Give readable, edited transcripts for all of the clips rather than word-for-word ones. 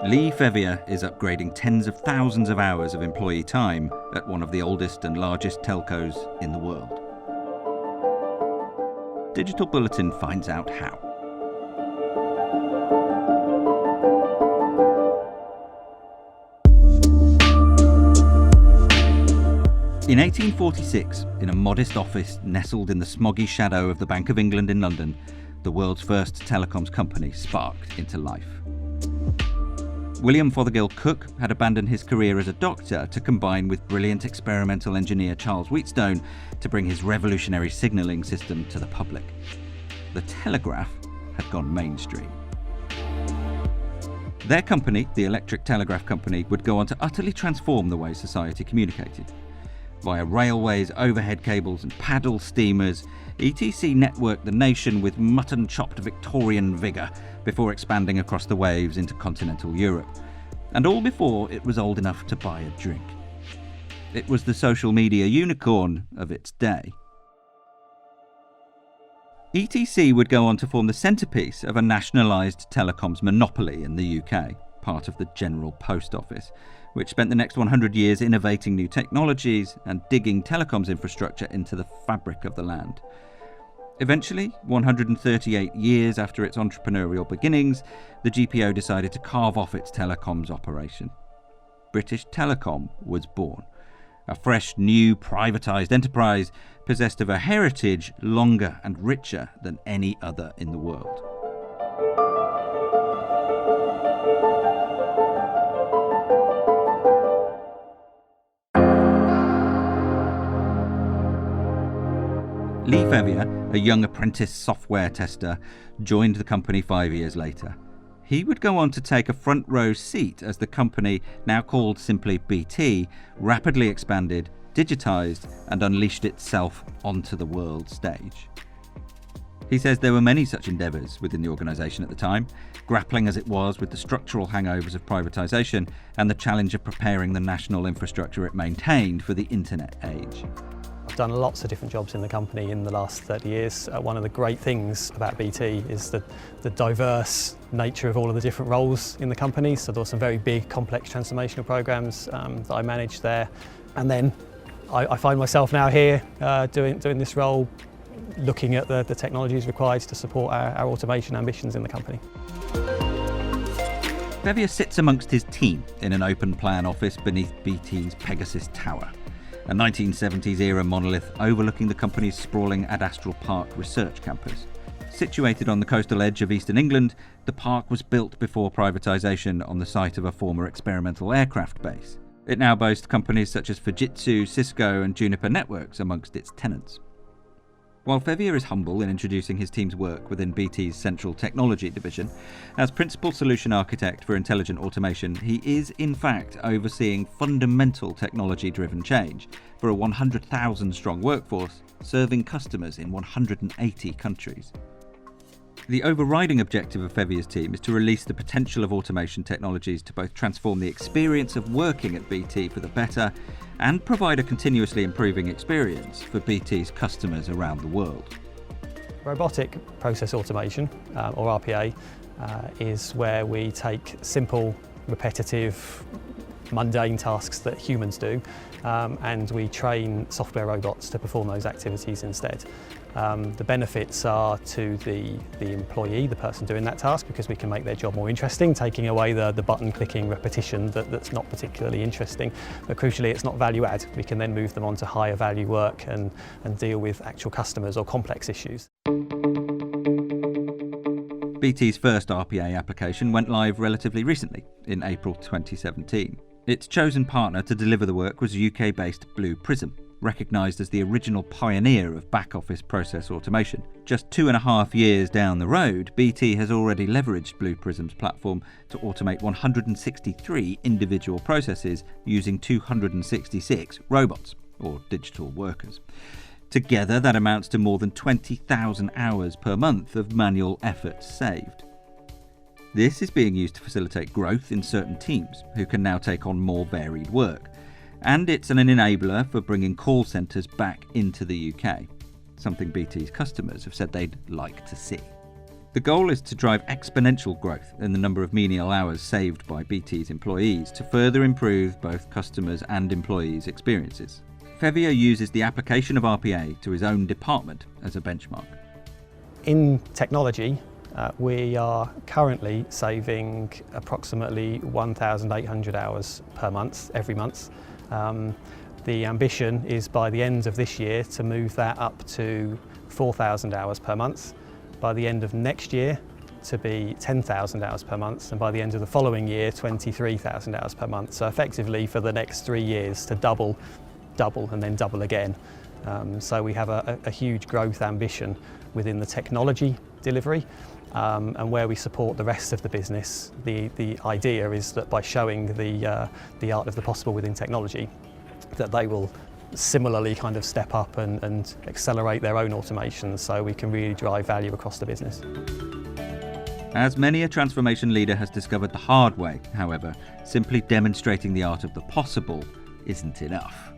Leigh Feaviour is upgrading tens of thousands of hours of employee time at one of the oldest and largest telcos in the world. Digital Bulletin finds out how. In 1846, in a modest office nestled in the smoggy shadow of the Bank of England in London, the world's first telecoms company sparked into life. William Fothergill Cooke had abandoned his career as a doctor to combine with brilliant experimental engineer Charles Wheatstone to bring his revolutionary signalling system to the public. The telegraph had gone mainstream. Their company, the Electric Telegraph Company, would go on to utterly transform the way society communicated. Via railways, overhead cables and paddle steamers, ETC networked the nation with mutton-chopped Victorian vigour before expanding across the waves into continental Europe. And all before it was old enough to buy a drink. It was the social media unicorn of its day. ETC would go on to form the centrepiece of a nationalised telecoms monopoly in the UK, part of the General Post Office, which spent the next 100 years innovating new technologies and digging telecoms infrastructure into the fabric of the land. Eventually, 138 years after its entrepreneurial beginnings, the GPO decided to carve off its telecoms operation. British Telecom was born, a fresh, new, privatised enterprise possessed of a heritage longer and richer than any other in the world. Leigh Feaviour, a young apprentice software tester, joined the company 5 years later. He would go on to take a front row seat as the company, now called simply BT, rapidly expanded, digitised and unleashed itself onto the world stage. He says there were many such endeavours within the organisation at the time, grappling as it was with the structural hangovers of privatisation and the challenge of preparing the national infrastructure it maintained for the internet age. I've done lots of different jobs in the company in the last 30 years. One of the great things about BT is the diverse nature of all of the different roles in the company. So there were some very big, complex transformational programs that I managed there. And then I find myself now here doing this role, looking at the technologies required to support our automation ambitions in the company. Feaviour sits amongst his team in an open plan office beneath BT's Pegasus Tower, a 1970s-era monolith overlooking the company's sprawling Adastral Park research campus. Situated on the coastal edge of eastern England, the park was built before privatisation on the site of a former experimental aircraft base. It now boasts companies such as Fujitsu, Cisco and Juniper Networks amongst its tenants. While Feaviour is humble in introducing his team's work within BT's Central Technology Division, as Principal Solution Architect for Intelligent Automation, he is in fact overseeing fundamental technology-driven change for a 100,000-strong workforce serving customers in 180 countries. The overriding objective of Feaviour's team is to release the potential of automation technologies to both transform the experience of working at BT for the better and provide a continuously improving experience for BT's customers around the world. Robotic process automation, or RPA, is where we take simple, repetitive, mundane tasks that humans do and we train software robots to perform those activities instead. The benefits are to the employee, the person doing that task, because we can make their job more interesting, taking away the button clicking repetition that's not particularly interesting. But crucially, it's not value add. We can then move them on to higher value work and deal with actual customers or complex issues. BT's first RPA application went live relatively recently, in April 2017. Its chosen partner to deliver the work was UK-based Blue Prism, recognised as the original pioneer of back-office process automation. Just 2.5 years down the road, BT has already leveraged Blue Prism's platform to automate 163 individual processes using 266 robots, or digital workers. Together, that amounts to more than 20,000 hours per month of manual effort saved. This is being used to facilitate growth in certain teams, who can now take on more varied work. And it's an enabler for bringing call centres back into the UK, something BT's customers have said they'd like to see. The goal is to drive exponential growth in the number of menial hours saved by BT's employees to further improve both customers' and employees' experiences. Feaviour uses the application of RPA to his own department as a benchmark. In technology, we are currently saving approximately 1,800 hours per month, every month. The ambition is by the end of this year to move that up to 4,000 hours per month, by the end of next year to be 10,000 hours per month, and by the end of the following year 23,000 hours per month. So effectively for the next 3 years to double and then double again. So we have a huge growth ambition within the technology delivery, and where we support the rest of the business. The idea is that by showing the art of the possible within technology, that they will similarly kind of step up and accelerate their own automation so we can really drive value across the business. As many a transformation leader has discovered the hard way, however, simply demonstrating the art of the possible isn't enough.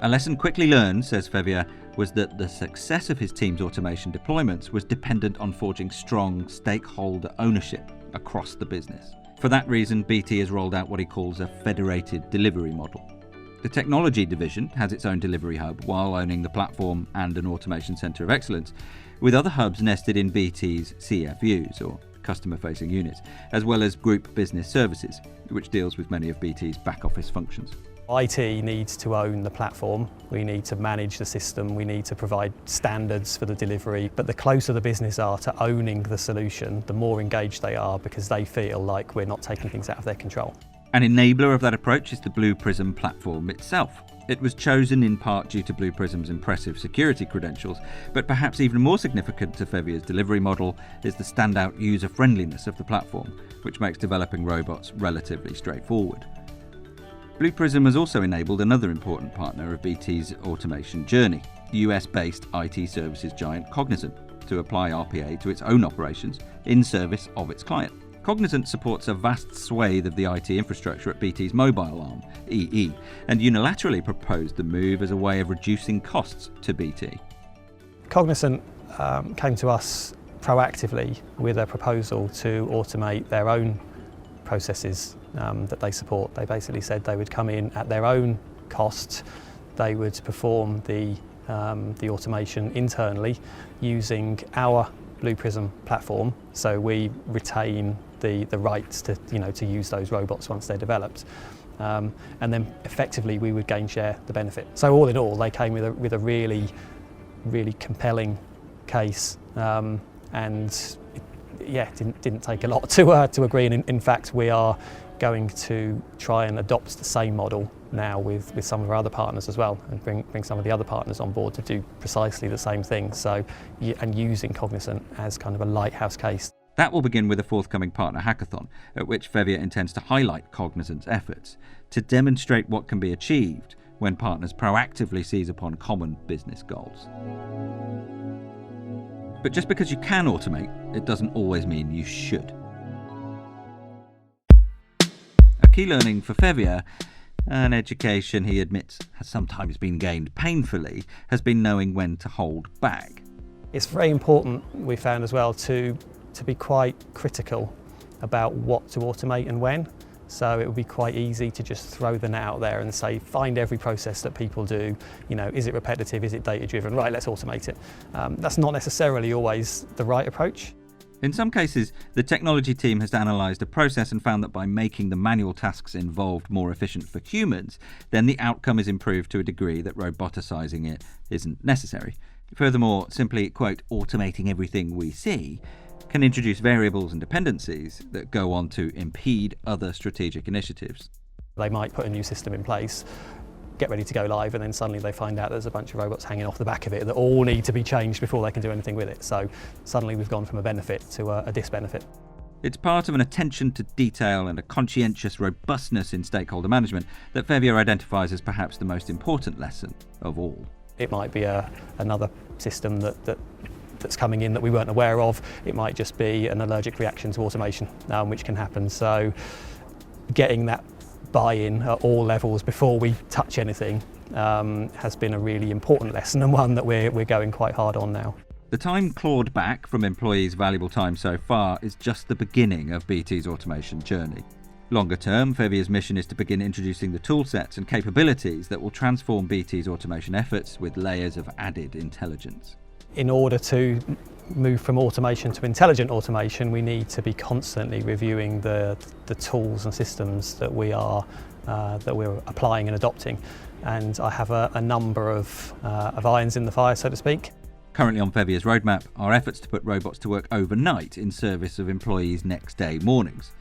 A lesson quickly learned, says Feaviour, was that the success of his team's automation deployments was dependent on forging strong stakeholder ownership across the business. For that reason, BT has rolled out what he calls a federated delivery model. The technology division has its own delivery hub while owning the platform and an automation centre of excellence, with other hubs nested in BT's CFUs, or customer-facing units, as well as group business services, which deals with many of BT's back-office functions. IT needs to own the platform, we need to manage the system, we need to provide standards for the delivery, but the closer the business are to owning the solution, the more engaged they are because they feel like we're not taking things out of their control. An enabler of that approach is the Blue Prism platform itself. It was chosen in part due to Blue Prism's impressive security credentials, but perhaps even more significant to Feaviour's delivery model is the standout user-friendliness of the platform, which makes developing robots relatively straightforward. Blue Prism has also enabled another important partner of BT's automation journey, US-based IT services giant Cognizant, to apply RPA to its own operations in service of its client. Cognizant supports a vast swathe of the IT infrastructure at BT's mobile arm, EE, and unilaterally proposed the move as a way of reducing costs to BT. Cognizant came to us proactively with a proposal to automate their own processes that they support. They basically said they would come in at their own cost, they would perform the automation internally using our Blue Prism platform, so we retain the rights to use those robots once they're developed, and then effectively we would gain share the benefit. So all in all, they came with a really compelling case, and it didn't take a lot to agree. And in fact, we are going to try and adopt the same model now with some of our other partners as well, and bring some of the other partners on board to do precisely the same thing. So, and using Cognizant as kind of a lighthouse case. That will begin with a forthcoming partner hackathon, at which Feaviour intends to highlight Cognizant's efforts to demonstrate what can be achieved when partners proactively seize upon common business goals. But just because you can automate, it doesn't always mean you should. A key learning for Feaviour, an education he admits has sometimes been gained painfully, has been knowing when to hold back. It's very important, we found as well, to be quite critical about what to automate and when. So it would be quite easy to just throw the net out there and say, find every process that people do, is it repetitive, is it data driven, right, let's automate it. That's not necessarily always the right approach. In some cases, the technology team has analysed a process and found that by making the manual tasks involved more efficient for humans, then the outcome is improved to a degree that roboticising it isn't necessary. Furthermore, simply, quote, automating everything we see can introduce variables and dependencies that go on to impede other strategic initiatives. They might put a new system in place, get ready to go live, and then suddenly they find out there's a bunch of robots hanging off the back of it that all need to be changed before they can do anything with it. So suddenly we've gone from a benefit to a disbenefit. It's part of an attention to detail and a conscientious robustness in stakeholder management that Feaviour identifies as perhaps the most important lesson of all. It might be another system that's coming in that we weren't aware of. It might just be an allergic reaction to automation, which can happen. So getting that buy-in at all levels before we touch anything has been a really important lesson, and one that we're going quite hard on now. The time clawed back from employees' valuable time so far is just the beginning of BT's automation journey. Longer term, Feaviour's mission is to begin introducing the toolsets and capabilities that will transform BT's automation efforts with layers of added intelligence. In order to move from automation to intelligent automation, we need to be constantly reviewing the tools and systems that we're applying and adopting. And I have a number of irons in the fire, so to speak. Currently on Feaviour's roadmap are efforts to put robots to work overnight in service of employees' next day mornings,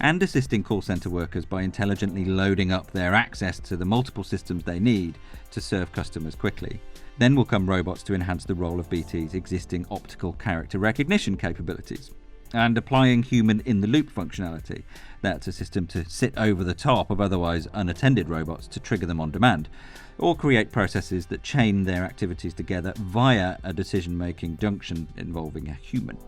and assisting call centre workers by intelligently loading up their access to the multiple systems they need to serve customers quickly. Then will come robots to enhance the role of BT's existing optical character recognition capabilities, and applying human in-the-loop functionality. That's a system to sit over the top of otherwise unattended robots to trigger them on demand, or create processes that chain their activities together via a decision-making junction involving a human.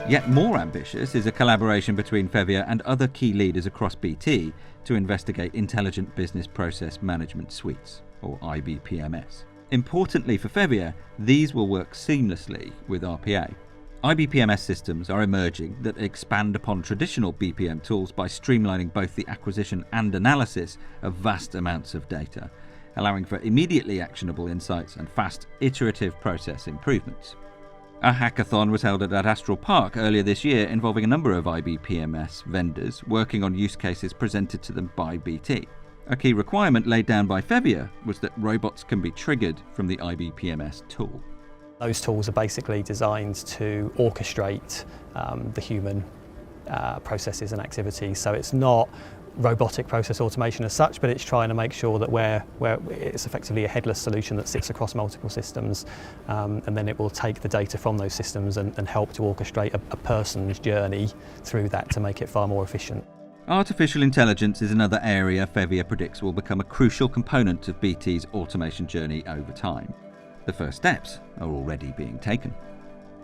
Yet more ambitious is a collaboration between Feaviour and other key leaders across BT to investigate Intelligent Business Process Management Suites, or IBPMS. Importantly for Feaviour, these will work seamlessly with RPA. IBPMS systems are emerging that expand upon traditional BPM tools by streamlining both the acquisition and analysis of vast amounts of data, allowing for immediately actionable insights and fast, iterative process improvements. A hackathon was held at Astral Park earlier this year involving a number of IBPMS vendors working on use cases presented to them by BT. A key requirement laid down by Feaviour was that robots can be triggered from the IBPMS tool. Those tools are basically designed to orchestrate the human processes and activities. So it's not robotic process automation as such, but it's trying to make sure that where it's effectively a headless solution that sits across multiple systems, and then it will take the data from those systems and help to orchestrate a person's journey through that to make it far more efficient. Artificial intelligence is another area Feaviour predicts will become a crucial component of BT's automation journey over time. The first steps are already being taken.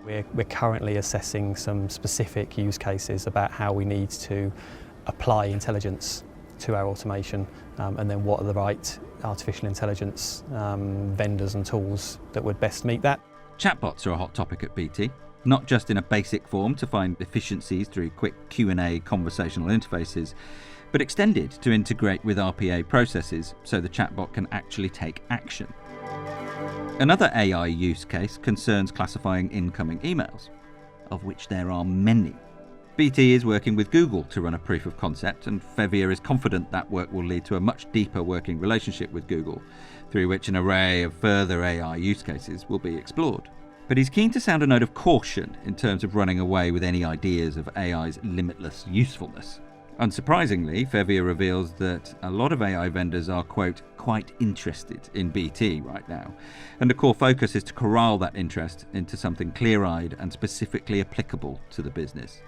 We're currently assessing some specific use cases about how we need to apply intelligence to our automation, and then what are the right artificial intelligence vendors and tools that would best meet that. Chatbots are a hot topic at BT, not just in a basic form to find efficiencies through quick Q&A conversational interfaces, but extended to integrate with RPA processes so the chatbot can actually take action. Another AI use case concerns classifying incoming emails, of which there are many. BT is working with Google to run a proof of concept, and Feaviour is confident that work will lead to a much deeper working relationship with Google, through which an array of further AI use cases will be explored. But he's keen to sound a note of caution in terms of running away with any ideas of AI's limitless usefulness. Unsurprisingly, Feaviour reveals that a lot of AI vendors are, quote, quite interested in BT right now, and the core focus is to corral that interest into something clear-eyed and specifically applicable to the business.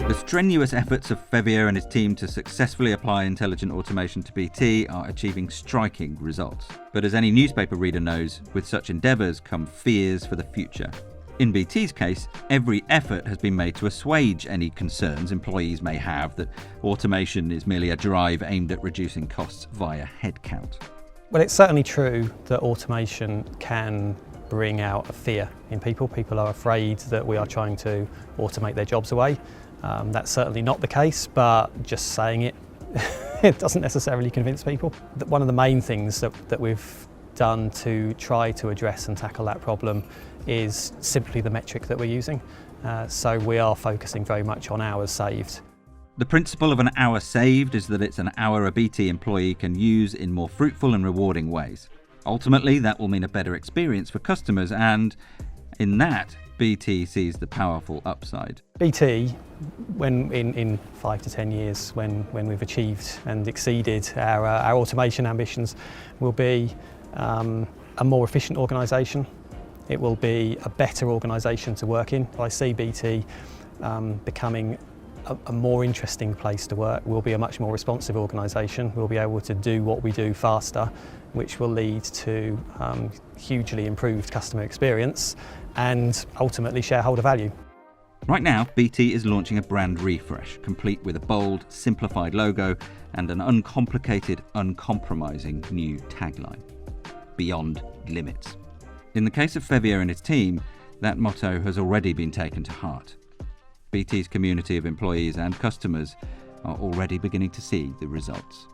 The strenuous efforts of Feaviour and his team to successfully apply intelligent automation to BT are achieving striking results. But as any newspaper reader knows, with such endeavours come fears for the future. In BT's case, every effort has been made to assuage any concerns employees may have that automation is merely a drive aimed at reducing costs via headcount. Well, it's certainly true that automation can bring out a fear in people. People are afraid that we are trying to automate their jobs away. That's certainly not the case, but just saying it, it doesn't necessarily convince people. One of the main things that we've done to try to address and tackle that problem is simply the metric that we're using. So we are focusing very much on hours saved. The principle of an hour saved is that it's an hour a BT employee can use in more fruitful and rewarding ways. Ultimately, that will mean a better experience for customers, and in that, BT sees the powerful upside. BT, when in 5 to 10 years, when we've achieved and exceeded our automation ambitions, will be a more efficient organisation. It will be a better organisation to work in. I see BT becoming a more interesting place to work. We'll be a much more responsive organisation. We'll be able to do what we do faster, which will lead to hugely improved customer experience and ultimately shareholder value. Right now, BT is launching a brand refresh, complete with a bold, simplified logo and an uncomplicated, uncompromising new tagline: Beyond Limits. In the case of Feaviour and his team, that motto has already been taken to heart. BT's community of employees and customers are already beginning to see the results.